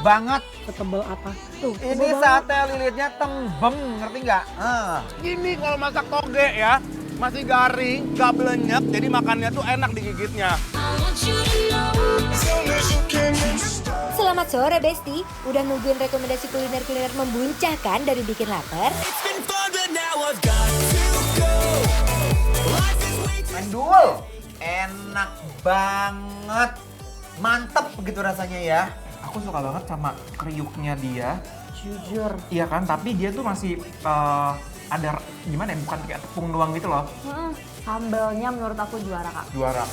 banget. Setebel apa? Tuh, Ini sate lilitnya tembem, ngerti nggak? Ini kalau masak toge ya, masih garing, gak belenyek, jadi makannya tuh enak digigitnya. Selamat sore Besti, udah nungguin rekomendasi kuliner-kuliner membuncahkan dari bikin lapar? Mendul, enak banget, mantep gitu rasanya ya. Aku suka banget sama kriuknya dia. Jujur. Iya kan, tapi dia tuh masih ada gimana ya, bukan kayak tepung doang gitu loh. Sambelnya menurut aku juara kak. Juara.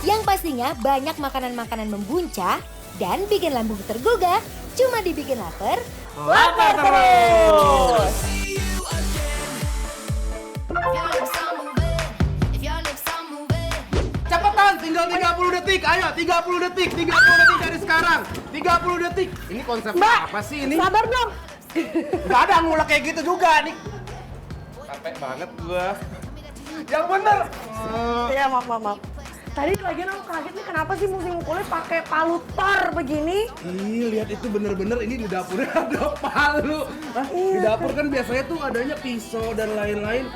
Yang pastinya banyak makanan-makanan membuncah dan bikin lambung tergugah. Cuma dibikin lapar, Lapar terus! Cepetan, tinggal 30 detik, ayo 30 detik dari sekarang. 30 detik. Ini konsepnya Mbak, apa sih ini? Sabar dong. Gak ada ngulek kayak gitu juga nih. Capek banget gua. Yang bener. Iya maaf. Tadi lagi aku kaget nih kenapa sih mesti ngukulnya pakai palu tor begini? Ih, lihat itu bener-bener ini di dapurnya ada palu. Hah? Di dapur kan biasanya tuh adanya pisau dan lain-lain.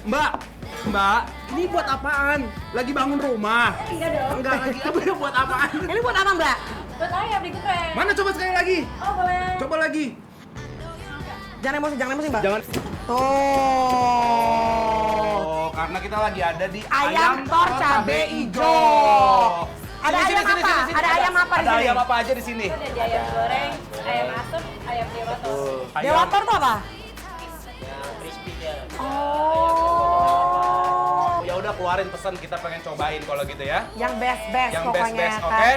Mbak, ini buat apaan? Lagi bangun rumah? Iya dong. Enggak lagi, ini buat apaan? Ini buat apa mbak? Buat ayam digeprek. Mana coba sekali lagi? Oh boleh. Coba lagi. Jangan emosi mbak. Jangan. Tuh. Oh, karena kita lagi ada di Ayam tor cabe ijo. Ada Sini, ayam sini, apa? sini, sini. Ada ayam apa di Ada sini? ayam apa aja di sini? Ada ayam goreng, ayam asem, ayam dewator. Dewator tuh apa? Oh. Ya udah keluarin pesan, kita pengen cobain kalau gitu ya. Yang best Yang pokoknya best, Kak. oke?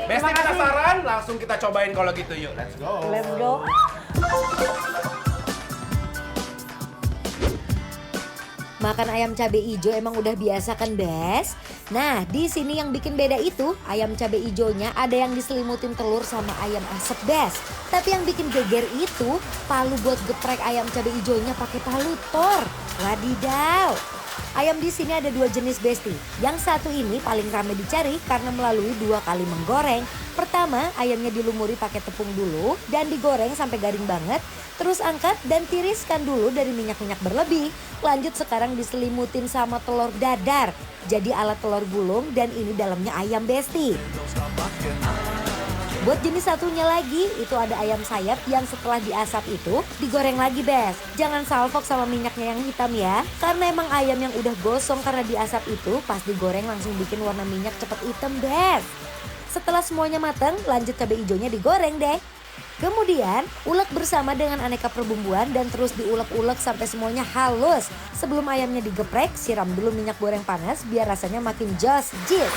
Besti Terima kasih. penasaran, langsung kita cobain kalau gitu yuk. Let's go. Let's go. makan ayam cabe ijo emang udah biasa kan Bes? Nah di sini yang bikin beda itu ayam cabe ijonya ada yang diselimutin telur sama ayam asap Bes. Tapi yang bikin geger itu palu buat geprek ayam cabe ijonya pakai palu tor. Wadidaw. Ayam di sini ada dua jenis Besti. Yang satu ini paling ramai dicari karena melalui 2 kali menggoreng. Pertama, ayamnya dilumuri pakai tepung dulu dan digoreng sampai garing banget. Terus angkat dan tiriskan dulu dari minyak-minyak berlebih. Lanjut sekarang diselimutin sama telur dadar. Jadi ala telur gulung dan ini dalamnya ayam Besti. Buat jenis satunya lagi, itu ada ayam sayap yang setelah diasap itu digoreng lagi Bes. Jangan salfok sama minyaknya yang hitam ya. Karena emang ayam yang udah gosong karena diasap itu pas digoreng langsung bikin warna minyak cepet hitam Bes. Setelah semuanya matang, lanjut cabai hijaunya digoreng deh. Kemudian, ulek bersama dengan aneka perbumbuan dan terus diulek-ulek sampai semuanya halus. Sebelum ayamnya digeprek, siram dulu minyak goreng panas biar rasanya makin jos jis.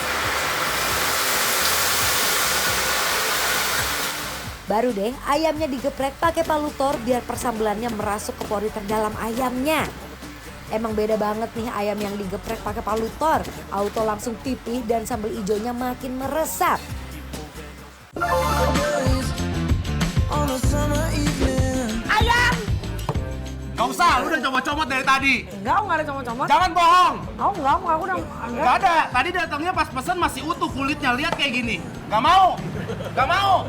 Baru deh ayamnya digeprek pakai palu tor biar persambelannya merasuk ke pori terdalam ayamnya. Emang beda banget nih ayam yang digeprek pakai palu tor. Auto langsung pipih dan sambal ijonya makin meresap. Ayam. Gak usah, lu udah coba-comot dari tadi. Enggak ada comot-comot. Jangan bohong. Oh enggak, aku udah enggak. Gak ada, tadi datangnya pas pesan masih utuh kulitnya, lihat kayak gini. Gak mau, gak mau.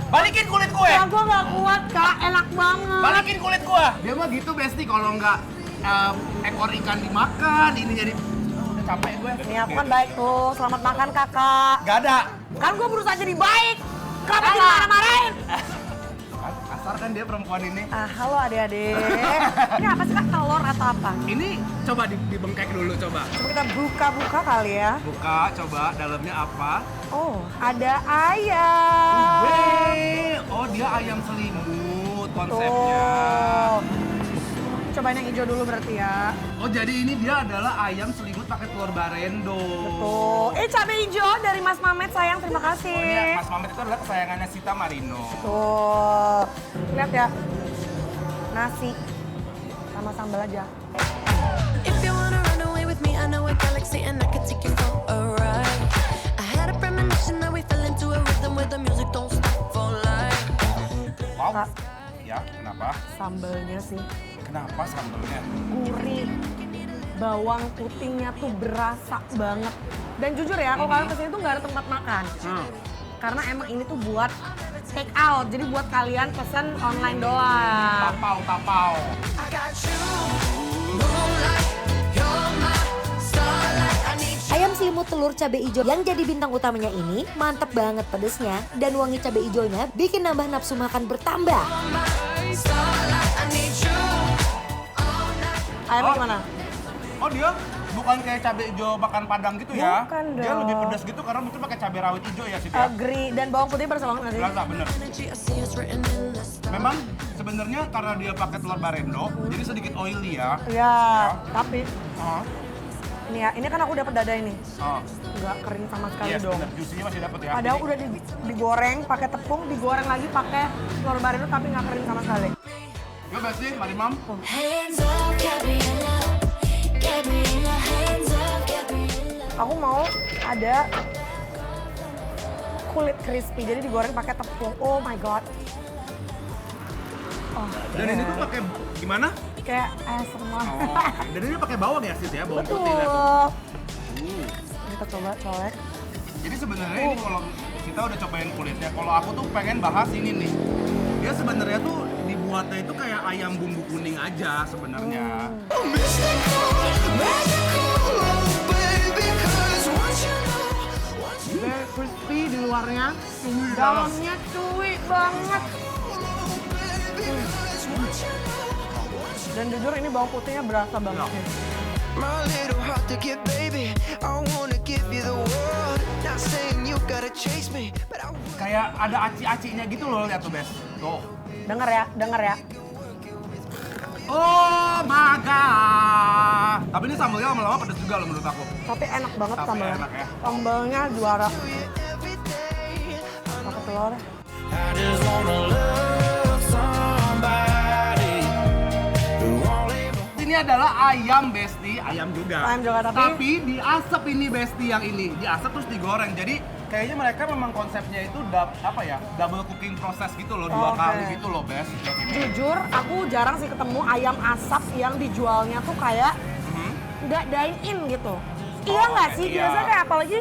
Balikin kulit gue. Ya gue gak kuat kak, enak banget. Balikin kulit gue. Dia mah gitu Besti, kalau nggak ekor ikan dimakan, ini jadi udah capek gue. Ini aku kan baik tuh, selamat makan kakak. Gak ada. Kan gue berusaha jadi baik. Kenapa jadi marah-marahin? Kasar kan dia perempuan ini. Halo adik-adik. Ini apa sih kak, telur atau apa? Ini coba dibengkek dulu coba. Coba kita buka-buka kali ya. Buka, coba dalamnya apa? Oh, ada ayam. Weh, oh dia ayam selimut konsepnya. Tuh. Cobain yang hijau dulu berarti ya. Oh jadi ini dia adalah ayam selimut pakai telur barendo. Tuh. Cabai hijau dari Mas Mamet sayang, terima kasih. Oh ini Mas Mamet itu adalah kesayangannya Sita Marino. Tuh. Lihat ya. Nasi sama sambal aja. If you wanna run away with me, I know a galaxy and I could take you for a ride. I had a premonition that we fell into a rhythm where the music don't stop for life. Wow. Kak. Ya, kenapa? Sambalnya sih Kenapa sambelnya? gurih. Bawang putihnya tuh berasa banget. Dan jujur ya, kalau kalian kesini tuh nggak ada tempat makan. karena emang ini tuh buat take out. Jadi buat kalian pesan online doang. Tapau. I got you, moonlight, you're my starlight. I need you. Ayam selimut telur cabai hijau yang jadi bintang utamanya ini mantep banget pedesnya dan wangi cabai hijaunya bikin nambah nafsu makan bertambah. Starlight, I need you. Ayamnya gimana? Oh dia bukan kayak cabai hijau makan Padang gitu ya? Bukan Dia dong. lebih pedas gitu karena mungkin pakai cabai rawit hijau ya sih ya. Agree. Dan bawang putih berasa banget nggak sih? Berasa bener. Energy, I see it's written in the stars. Memang sebenarnya karena dia pakai telur barendo, jadi sedikit oily ya. Ya, tapi Oh, ini kan aku dapat dada ini. oh. Nggak kering sama sekali Yes, dong. bener. Juicy-nya masih dapat ya. Padahal Jadi, udah digoreng pakai tepung, digoreng lagi pakai telur barendo tapi nggak kering sama sekali. Yuk Besti, mari Mam. Hands up, Gabriella. Gabriella, hands up, Gabriella. Aku mau ada kulit crispy, jadi digoreng pakai tepung. Oh my god. Oh, Dan ini tuh pakai gimana? kayak ASMR. Oh, dan ini pakai bawang ya Sid ya, bawang Betul. putih lihat tuh. Kita coba colek. Jadi sebenarnya ini kalau kita udah cobain kulitnya, kalau aku tuh pengen bahas ini nih. Dia sebenarnya tuh dibuatnya itu kayak ayam bumbu kuning aja sebenarnya. Very crispy di luarnya, Dalam. dalamnya cuy banget. Dan jujur ini bawang putihnya berasa banget Ya. nih. My little heart to give, baby. I wanna give you the world. Not saying you gotta chase me, but I would. Kayak ada aci-acinya gitu loh, lihat tuh Bes. Tuh. Dengar ya, dengar ya. Oh my god. Tapi ini sambalnya lama-lama pedes juga loh menurut aku. Tapi enak banget Tapi sambalnya. enak ya. Sambalnya juara. Every day. Pakai telur. Ini adalah ayam Besti, ayam juga. Ayam juga, tapi- Tapi diasap ini Besti yang ini, diasap terus digoreng. Jadi kayaknya mereka memang konsepnya itu apa ya? Double cooking proses gitu loh, dua Oke. kali gitu loh, Bes. Lihat ini. Jujur, aku jarang sih ketemu ayam asap yang dijualnya tuh kayak nggak dine in gitu. Iya nggak sih? iya. Biasanya kayak apalagi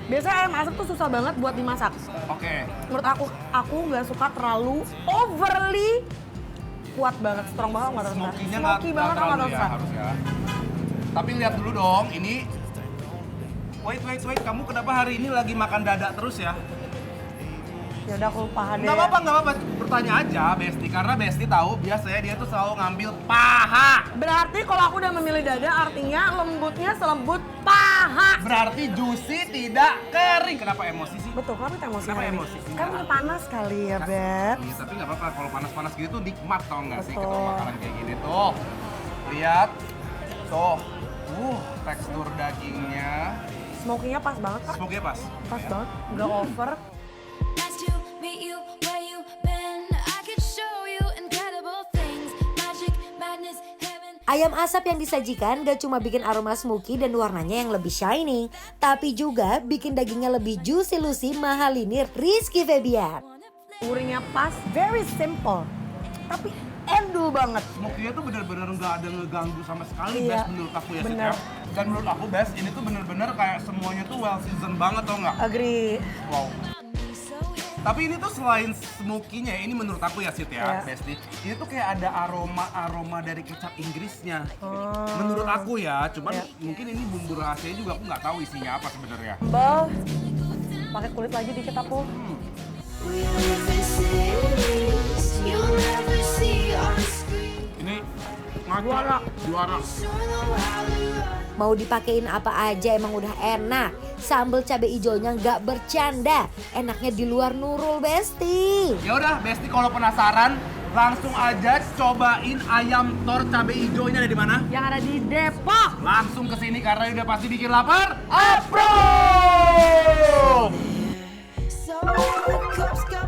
biasanya ayam asap tuh susah banget buat dimasak. Oke. Menurut aku nggak suka terlalu overly kuat banget, strong banget nggak terus. Smoky-nya Smoky banget nggak terlalu terus. ya, harus ya. Tapi lihat dulu dong, ini wait, kamu kenapa hari ini lagi makan dada terus ya? Ya udah aku lupa deh. Nggak apa-apa. Bertanya aja Besti, karena Besti tahu biasanya dia tuh selalu ngambil paha. Berarti kalau aku udah memilih dada artinya lembutnya selembut paha. Berarti juicy tidak kering. Kenapa emosi sih? Betul, kenapa kita emosi Kenapa hari ini? emosi sih? Kan ini panas kali ya, Beb. Iya, tapi nggak apa-apa. Kalau panas-panas gitu tuh nikmat tau nggak sih Betul. ketemu makanan kayak gini tuh. Lihat, tuh, tekstur dagingnya, Smoky-nya pas banget, Kak. smoke-nya pas. Pas banget, nggak over. Nice to meet you where you been. I could show you incredible things. Magic, madness, heaven. Ayam asap yang disajikan gak cuma bikin aroma smoky dan warnanya yang lebih shining, tapi juga bikin dagingnya lebih juicy-lucy mahalinir Rizky Febian. Gurihnya pas, very simple. Tapi endul banget. Smoke-nya tuh bener-bener nggak ada ngeganggu sama sekali, Iya, Bes, menurut aku ya, Sid, bener. ya. Dan menurut aku, Bes, ini tuh bener-bener kayak semuanya tuh well seasoned banget tau nggak? Agree. Wow. Tapi ini tuh selain smoky-nya, ini menurut aku ya Sid ya, Iya. Besti. Ini tuh kayak ada aroma dari kecap Inggrisnya. Oh. Menurut aku ya, cuman Iya. mungkin ini bumbu rahasia juga aku nggak tahu isinya apa sebenarnya. Sambal, pakai kulit lagi dikit aku. We live in cities you'll never see on screen. Ini ngaco, juara. Show them how we run. Mau dipakein apa aja emang udah enak. Sambal cabai hijaunya nggak bercanda. Enaknya di luar Nurul, Besti. Ya udah, Besti kalau penasaran langsung aja cobain ayam tor cabai hijaunya ada di mana? Yang ada di Depok. Langsung ke sini karena udah pasti bikin lapar. Approve! So the cups got